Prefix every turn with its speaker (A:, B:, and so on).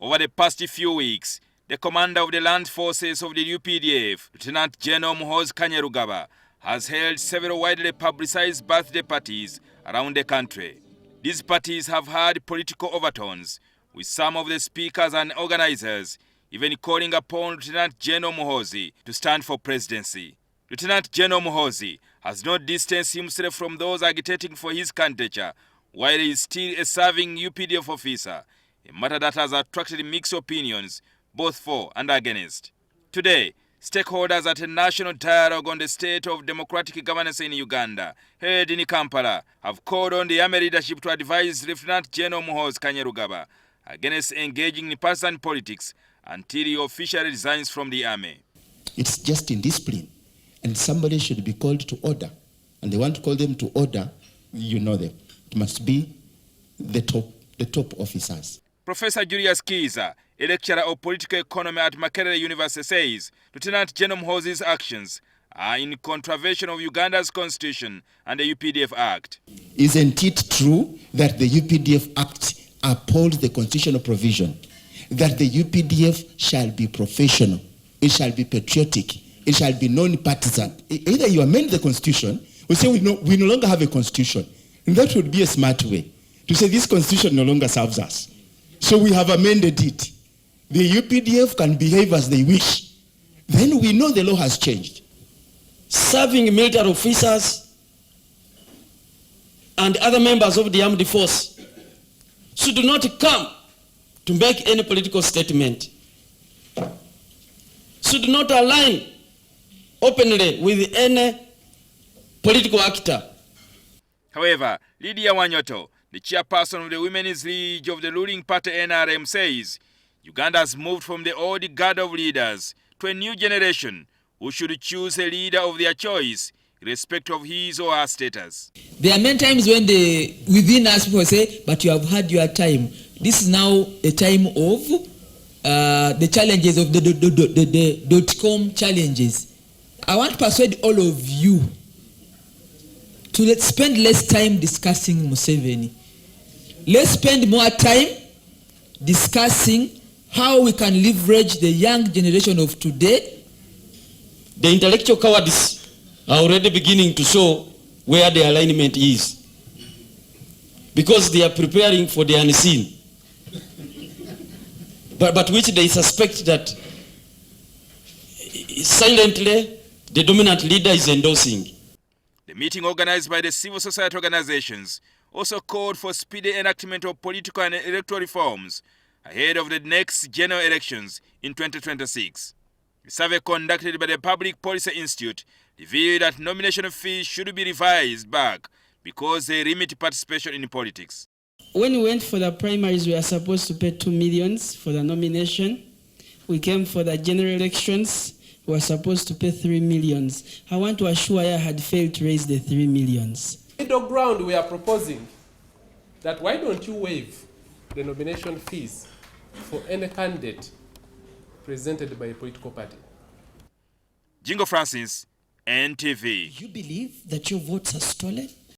A: Over the past few weeks, the commander of the land forces of the UPDF, Lieutenant Gen Muhoozi Kainerugaba, has held several widely publicized birthday parties around the country. These parties have had political overtones, with some of the speakers and organizers even calling upon Lieutenant Gen Muhoozi to stand for presidency. Lieutenant Gen Muhoozi has not distanced himself from those agitating for his candidature, while he is still a serving UPDF officer, a matter that has attracted mixed opinions, both for and against. Today, stakeholders at a national dialogue on the state of democratic governance in Uganda, held in Kampala, have called on the army leadership to advise Lieutenant Gen Muhoozi Kainerugaba against engaging in partisan politics until he officially resigns from the army.
B: It's just indiscipline, and somebody should be called to order. And they want to call them to order, you know them. It must be the top officers.
A: Professor Julius Kiiza, a lecturer of political economy at Makerere University, says Lieutenant Gen Muhoozi's actions are in contravention of Uganda's constitution and the UPDF Act.
B: Isn't it true that the UPDF Act upholds the constitutional provision that the UPDF shall be professional, it shall be patriotic, it shall be non-partisan? Either you amend the constitution, or say we no longer have a constitution. And that would be a smart way to say this constitution no longer serves us. So we have amended it. The UPDF can behave as they wish. Then we know the law has changed.
C: Serving military officers and other members of the armed force should not come to make any political statement, should not align openly with any political actor.
A: However, Lydia Wanyoto, the chairperson of the Women's League of the ruling party NRM, says Uganda has moved from the old guard of leaders to a new generation who should choose a leader of their choice, irrespective of his or her status.
D: There are many times when within us people say, but you have had your time. This is now a time of the challenges of the .com challenges. I want to persuade all of you to spend less time discussing Museveni. Let's spend more time discussing how we can leverage the young generation of today.
C: The intellectual cowardice are already beginning to show where the alignment is, because they are preparing for the unseen, but which they suspect that silently the dominant leader is endorsing.
A: The meeting, organized by the civil society organizations, also called for speedy enactment of political and electoral reforms ahead of the next general elections in 2026. A survey conducted by the Public Policy Institute revealed that nomination fees should be revised back because they limit participation in politics.
E: When we went for the primaries, we were supposed to pay 2 million for the nomination. We came for the general elections, we were supposed to pay 3 million. I want to assure you I had failed to raise the 3 million.
F: Middle ground, we are proposing that why don't you waive the nomination fees for any candidate presented by a political party.
A: Jingo Francis, NTV.
B: You believe that your votes are stolen?